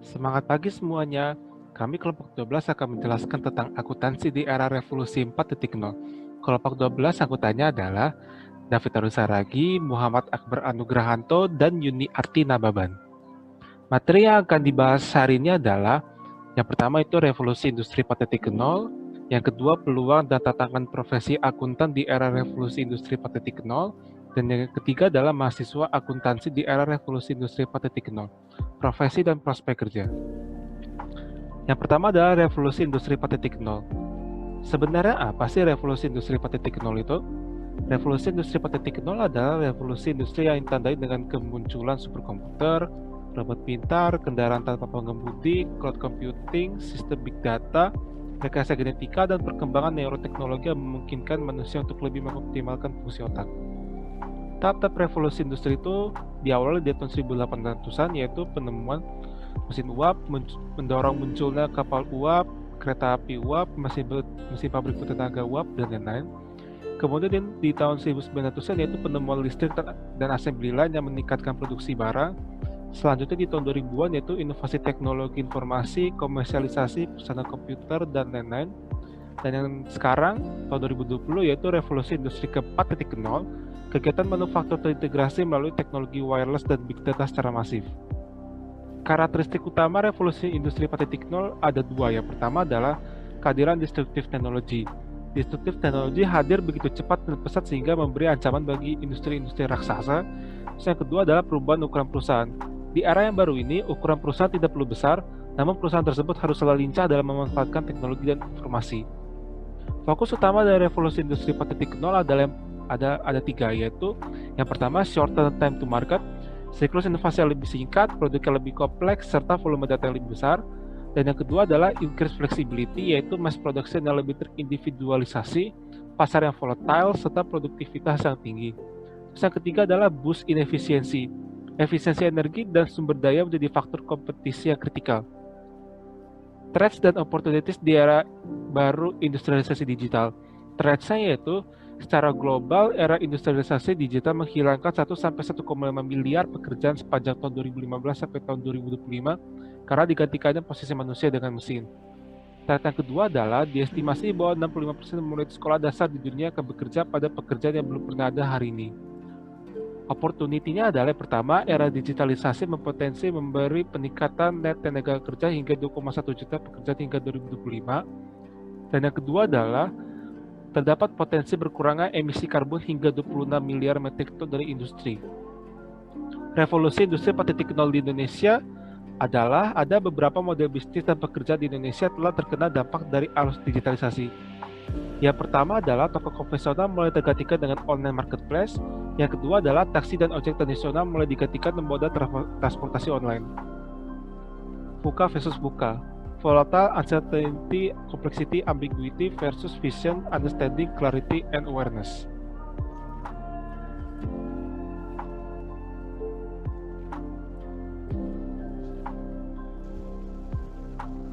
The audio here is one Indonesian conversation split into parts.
Semangat pagi semuanya. Kami kelompok 12 akan menjelaskan tentang akuntansi di era revolusi 4.0. Kelompok 12 anggotanya adalah David Arusaragi, Muhammad Akbar Anugrahanto, dan Yuni Arti Nababan. Materi yang akan dibahas hari ini adalah yang pertama itu revolusi industri 4.0, yang kedua peluang dan tantangan profesi akuntan di era revolusi industri 4.0, dan yang ketiga adalah mahasiswa akuntansi di era revolusi industri 4.0, profesi dan prospek kerja. Yang pertama adalah revolusi industri 4.0. Sebenarnya apa sih revolusi industri 4.0 itu? Revolusi industri 4.0 adalah revolusi industri yang ditandai dengan kemunculan superkomputer, robot pintar, kendaraan tanpa pengemudi, cloud computing, sistem big data, rekayasa genetika, dan perkembangan neuroteknologi yang memungkinkan manusia untuk lebih mengoptimalkan fungsi otak. Tahap-tahap revolusi industri itu diawali di tahun 1800-an, yaitu penemuan mesin uap, mendorong munculnya kapal uap, kereta api uap, mesin pabrik bertenaga uap, dan lain-lain. Kemudian di tahun 1900-an yaitu penemuan listrik dan assembly line yang meningkatkan produksi barang. Selanjutnya di tahun 2000-an yaitu inovasi teknologi informasi, komersialisasi, pesanan komputer, dan lain-lain. Dan yang sekarang, tahun 2020, yaitu revolusi industri ke-4.0, kegiatan manufaktur terintegrasi melalui teknologi wireless dan big data secara masif. Karakteristik utama revolusi industri 4.0 ada dua. Yang pertama adalah kehadiran disruptive technology. Disruptive technology hadir begitu cepat dan pesat sehingga memberi ancaman bagi industri-industri raksasa. Terus yang kedua adalah perubahan ukuran perusahaan. Di era yang baru ini, ukuran perusahaan tidak perlu besar, namun perusahaan tersebut harus selalu lincah dalam memanfaatkan teknologi dan informasi. Fokus utama dari revolusi industri 4.0 adalah ada tiga, yaitu yang pertama shorter time to market, siklus inovasi yang lebih singkat, produk yang lebih kompleks, serta volume data yang lebih besar. Dan yang kedua adalah increased flexibility, yaitu mass production yang lebih terindividualisasi, pasar yang volatile, serta produktivitas yang tinggi. Terus yang ketiga adalah boost in efisiensi. Efisiensi energi dan sumber daya menjadi faktor kompetisi yang kritikal. Threats dan opportunities di era baru industrialisasi digital. Threats-nya yaitu secara global, era industrialisasi digital menghilangkan 1-1,5 miliar pekerjaan sepanjang tahun 2015 sampai tahun 2025 karena digantikannya posisi manusia dengan mesin. Threat yang kedua adalah diestimasi bahwa 65% murid sekolah dasar di dunia akan bekerja pada pekerjaan yang belum pernah ada hari ini. Opportunity-nya adalah yang pertama, era digitalisasi mempotensi memberi peningkatan net tenaga kerja hingga 2,1 juta pekerjaan hingga 2025. Dan yang kedua adalah terdapat potensi berkurangnya emisi karbon hingga 26 miliar metrik ton dari industri. Revolusi industri 4.0 di Indonesia adalah ada beberapa model bisnis dan pekerjaan di Indonesia telah terkena dampak dari arus digitalisasi. Yang pertama adalah toko konvensional mulai tergantikan dengan online marketplace. Yang kedua adalah taksi dan ojek tradisional mulai digantikan dengan moda transportasi online. VUCA versus VUCA. Volatile, uncertainty, complexity, ambiguity versus vision, understanding, clarity, and awareness.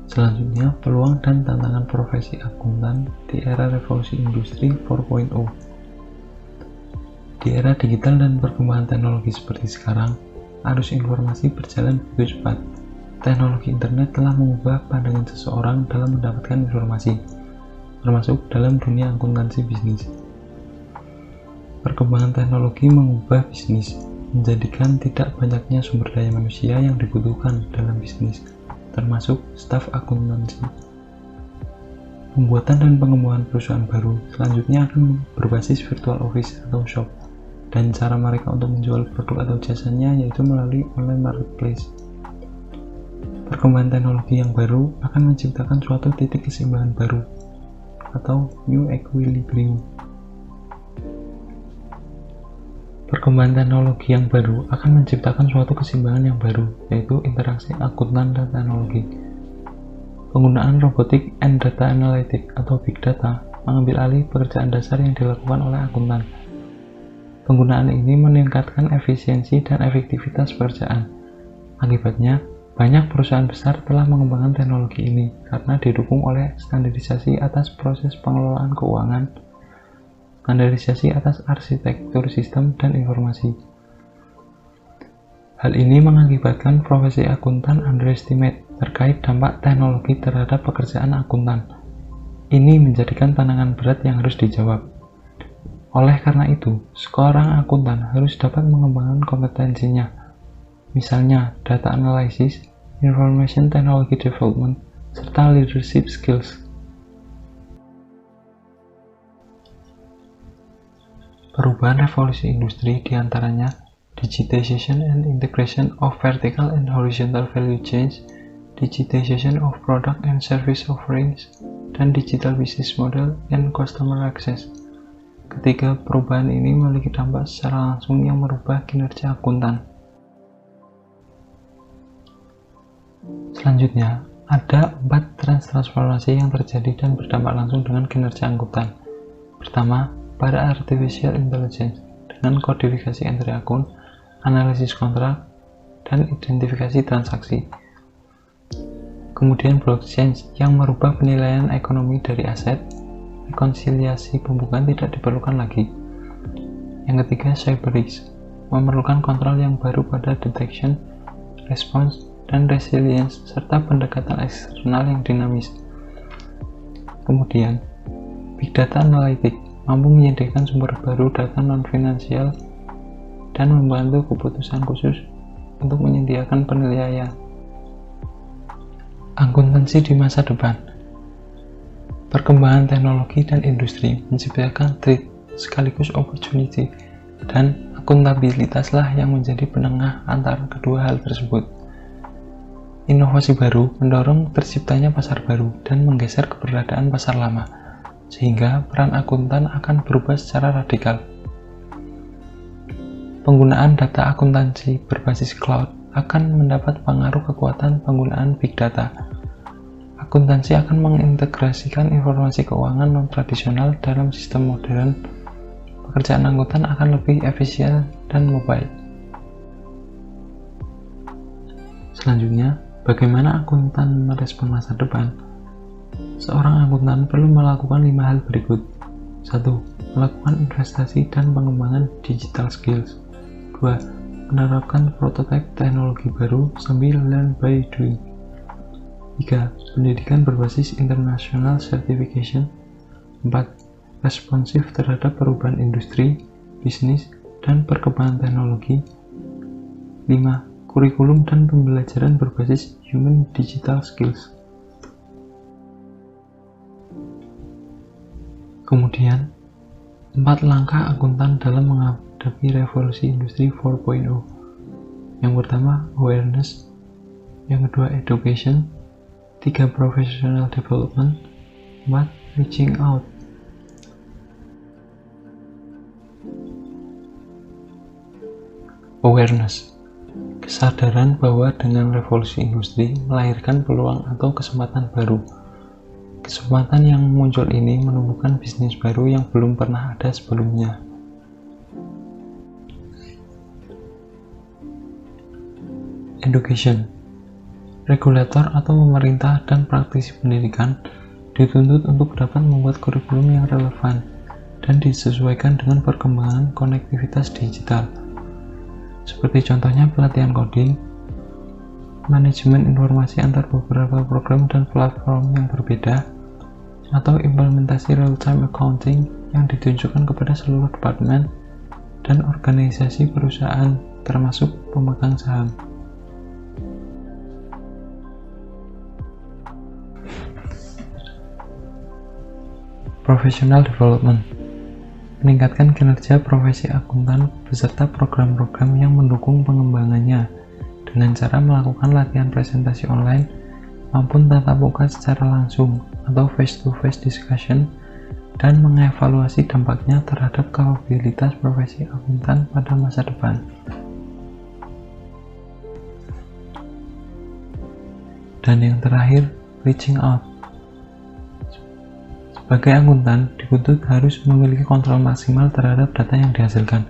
Selanjutnya, peluang dan tantangan profesi akuntan di era revolusi industri 4.0. Di era digital dan perkembangan teknologi seperti sekarang, arus informasi berjalan begitu cepat. Teknologi internet telah mengubah pandangan seseorang dalam mendapatkan informasi, termasuk dalam dunia akuntansi bisnis. Perkembangan teknologi mengubah bisnis, menjadikan tidak banyaknya sumber daya manusia yang dibutuhkan dalam bisnis, termasuk staf akuntansi. Pembuatan dan pengembangan perusahaan baru selanjutnya akan berbasis virtual office atau shop, dan cara mereka untuk menjual produk atau jasanya yaitu melalui online marketplace. Perkembangan teknologi yang baru akan menciptakan suatu titik keseimbangan baru atau new equilibrium. Perkembangan teknologi yang baru akan menciptakan suatu keseimbangan yang baru, yaitu interaksi akuntan dan teknologi. Penggunaan robotik and data analytic atau big data mengambil alih pekerjaan dasar yang dilakukan oleh akuntan. Penggunaan ini meningkatkan efisiensi dan efektivitas pekerjaan. Akibatnya, banyak perusahaan besar telah mengembangkan teknologi ini karena didukung oleh standarisasi atas proses pengelolaan keuangan, standarisasi atas arsitektur sistem dan informasi. Hal ini mengakibatkan profesi akuntan underestimate terkait dampak teknologi terhadap pekerjaan akuntan. Ini menjadikan tantangan berat yang harus dijawab. Oleh karena itu, seorang akuntan harus dapat mengembangkan kompetensinya, misalnya data analysis, information technology development, serta leadership skills. Perubahan revolusi industri diantaranya digitization and integration of vertical and horizontal value chains, digitization of product and service offerings, dan digital business model and customer access. Ketiga perubahan ini memiliki dampak secara langsung yang merubah kinerja akuntan. Selanjutnya, ada 4 transformasi yang terjadi dan berdampak langsung dengan kinerja akuntan. Pertama, pada artificial intelligence dengan kodifikasi entry akun, analisis kontrak, dan identifikasi transaksi. Kemudian blockchain yang merubah penilaian ekonomi dari aset, rekonsiliasi pembukaan tidak diperlukan lagi. Yang ketiga, cyber risk, memerlukan kontrol yang baru pada detection, response, dan resilience, serta pendekatan eksternal yang dinamis. Kemudian, big data analytics, mampu menyediakan sumber baru data non-finansial dan membantu keputusan khusus untuk menyediakan penilaian. Akuntansi di masa depan. Perkembangan teknologi dan industri menciptakan threat sekaligus opportunity, dan akuntabilitaslah yang menjadi penengah antara kedua hal tersebut. Inovasi baru mendorong terciptanya pasar baru dan menggeser keberadaan pasar lama, sehingga peran akuntan akan berubah secara radikal. Penggunaan data akuntansi berbasis cloud akan mendapat pengaruh kekuatan penggunaan big data. Akuntansi akan mengintegrasikan informasi keuangan non-tradisional dalam sistem modern. Pekerjaan akuntan akan lebih efisien dan mobile. Selanjutnya, bagaimana akuntan merespon masa depan? Seorang akuntan perlu melakukan 5 hal berikut. 1. Melakukan investasi dan pengembangan digital skills. 2. Menerapkan prototipe teknologi baru sambil learn by doing. 3. Pendidikan berbasis international certification. 4. Responsif terhadap perubahan industri, bisnis, dan perkembangan teknologi. 5. Kurikulum dan pembelajaran berbasis human digital skills. Kemudian, 4 langkah akuntan dalam menghadapi revolusi industri 4.0. Yang pertama, awareness. Yang kedua, education. 3. Professional development. 4. Reaching out. Awareness. Kesadaran bahwa dengan revolusi industri melahirkan peluang atau kesempatan baru. Kesempatan yang muncul ini menumbuhkan bisnis baru yang belum pernah ada sebelumnya. Education. Regulator atau pemerintah dan praktisi pendidikan dituntut untuk dapat membuat kurikulum yang relevan dan disesuaikan dengan perkembangan konektivitas digital. Seperti contohnya pelatihan coding, manajemen informasi antar beberapa program dan platform yang berbeda, atau implementasi real-time accounting yang ditunjukkan kepada seluruh departemen dan organisasi perusahaan termasuk pemegang saham. Professional development. Meningkatkan kinerja profesi akuntan beserta program-program yang mendukung pengembangannya dengan cara melakukan latihan presentasi online maupun tatap muka secara langsung atau face-to-face discussion, dan mengevaluasi dampaknya terhadap kapabilitas profesi akuntan pada masa depan. Dan yang terakhir, reaching out. Sebagai akuntan, dituntut harus memiliki kontrol maksimal terhadap data yang dihasilkan,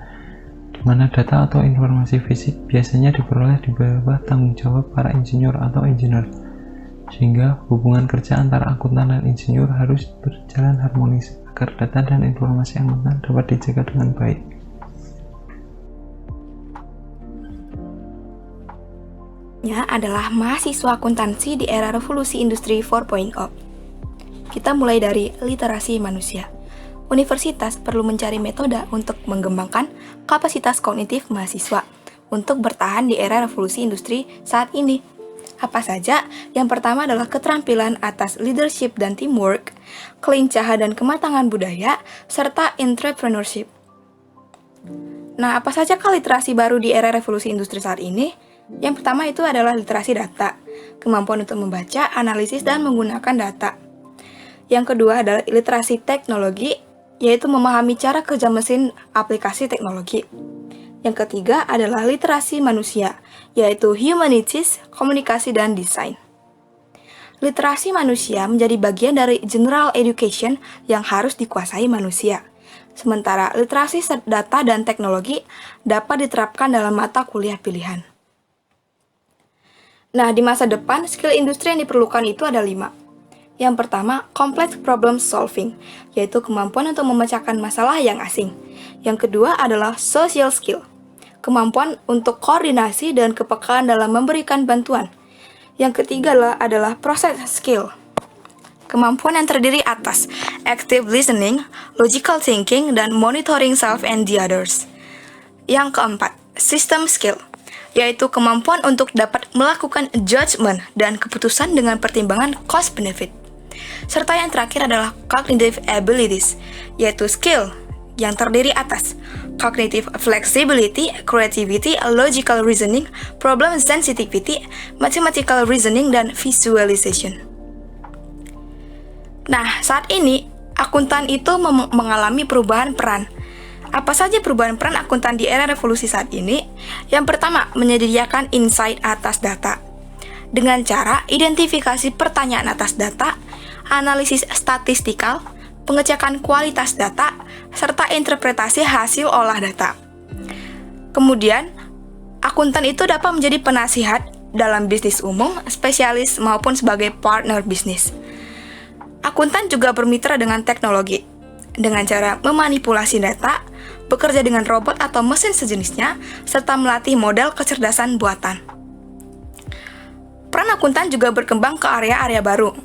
di mana data atau informasi fisik biasanya diperoleh di bawah tanggung jawab para insinyur atau engineer, sehingga hubungan kerja antara akuntan dan insinyur harus berjalan harmonis agar data dan informasi akuntan dapat dijaga dengan baik. adalah mahasiswa akuntansi di era revolusi industri 4.0. Kita mulai dari literasi manusia. Universitas perlu mencari metode untuk mengembangkan kapasitas kognitif mahasiswa untuk bertahan di era revolusi industri saat ini. Apa saja? Yang pertama adalah keterampilan atas leadership dan teamwork, kelincahan dan kematangan budaya, serta entrepreneurship. Nah, apa saja literasi baru di era revolusi industri saat ini? Yang pertama itu adalah literasi data, kemampuan untuk membaca, analisis, dan menggunakan data. Yang kedua adalah literasi teknologi, yaitu memahami cara kerja mesin aplikasi teknologi. Yang ketiga adalah literasi manusia, yaitu humanities, komunikasi, dan desain. Literasi manusia menjadi bagian dari general education yang harus dikuasai manusia. Sementara literasi data dan teknologi dapat diterapkan dalam mata kuliah pilihan. Nah, di masa depan, skill industri yang diperlukan itu ada 5. Yang pertama, complex problem solving, yaitu kemampuan untuk memecahkan masalah yang asing. Yang kedua adalah social skill, kemampuan untuk koordinasi dan kepekaan dalam memberikan bantuan. Yang ketiga adalah process skill, kemampuan yang terdiri atas active listening, logical thinking, dan monitoring self and the others. Yang keempat, system skill, yaitu kemampuan untuk dapat melakukan judgment dan keputusan dengan pertimbangan cost-benefit. Serta yang terakhir adalah cognitive abilities, yaitu skill yang terdiri atas cognitive flexibility, creativity, logical reasoning, problem sensitivity, mathematical reasoning, dan visualization. Nah, saat ini, akuntan itu mengalami perubahan peran. Apa saja perubahan peran akuntan di era revolusi saat ini? Yang pertama, menyediakan insight atas data. Dengan cara identifikasi pertanyaan atas data, analisis statistikal, pengecekan kualitas data, serta interpretasi hasil olah data. Kemudian, akuntan itu dapat menjadi penasihat dalam bisnis umum, spesialis, maupun sebagai partner bisnis. Akuntan juga bermitra dengan teknologi, dengan cara memanipulasi data, bekerja dengan robot atau mesin sejenisnya, serta melatih model kecerdasan buatan. Peran akuntan juga berkembang ke area-area baru,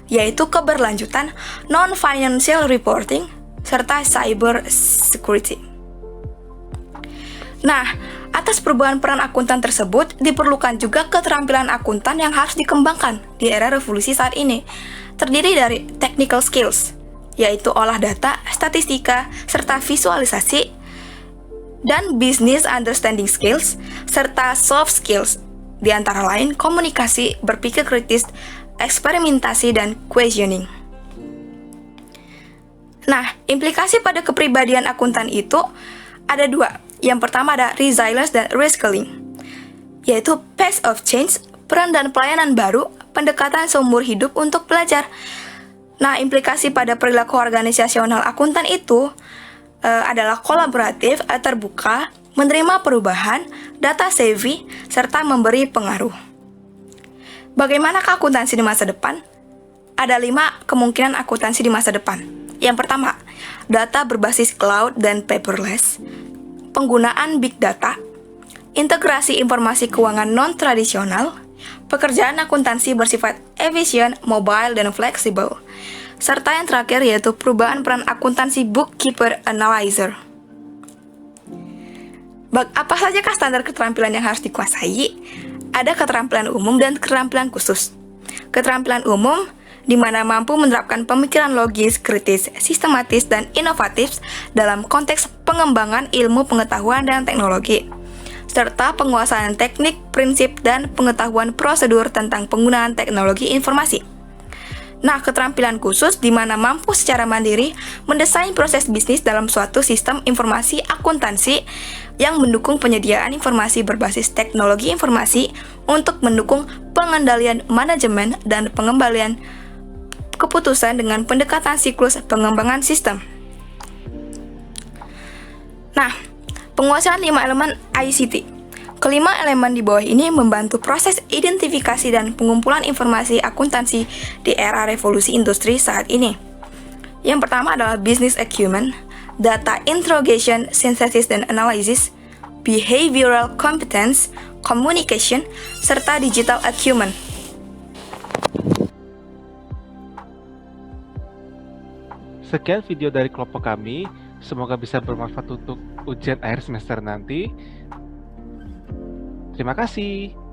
yaitu keberlanjutan, non-financial reporting, serta cyber security. Nah, atas perubahan peran akuntan tersebut, diperlukan juga keterampilan akuntan yang harus dikembangkan di era revolusi saat ini, terdiri dari technical skills, yaitu olah data, statistika, serta visualisasi, dan business understanding skills, serta soft skills, di antara lain komunikasi, berpikir kritis, eksperimentasi, dan questioning. Nah, implikasi pada kepribadian akuntan itu ada 2. Yang pertama ada resilience dan reskilling, yaitu pace of change, peran dan pelayanan baru, pendekatan seumur hidup untuk belajar. Nah, implikasi pada perilaku organisasional akuntan itu adalah kolaboratif, terbuka, menerima perubahan, data savvy, serta memberi pengaruh. Bagaimanakah akuntansi di masa depan? Ada 5 kemungkinan akuntansi di masa depan. Yang pertama, data berbasis cloud dan paperless, penggunaan big data, integrasi informasi keuangan non-tradisional, pekerjaan akuntansi bersifat efisien, mobile, dan fleksibel, serta yang terakhir yaitu perubahan peran akuntansi bookkeeper analyzer. Apa sajakah standar keterampilan yang harus dikuasai? Ada keterampilan umum dan keterampilan khusus. Keterampilan umum di mana mampu menerapkan pemikiran logis, kritis, sistematis, dan inovatif dalam konteks pengembangan ilmu pengetahuan dan teknologi, serta penguasaan teknik, prinsip, dan pengetahuan prosedur tentang penggunaan teknologi informasi. Nah, keterampilan khusus di mana mampu secara mandiri mendesain proses bisnis dalam suatu sistem informasi akuntansi yang mendukung penyediaan informasi berbasis teknologi informasi untuk mendukung pengendalian manajemen dan pengembalian keputusan dengan pendekatan siklus pengembangan sistem. Nah, penguasaan 5 elemen ICT. Kelima elemen di bawah ini membantu proses identifikasi dan pengumpulan informasi akuntansi di era revolusi industri saat ini. Yang pertama adalah business acumen, data interrogation, synthesis dan analysis, behavioral competence, communication, serta digital acumen. Sekian video dari kelompok kami, semoga bisa bermanfaat untuk ujian akhir semester nanti. Terima kasih.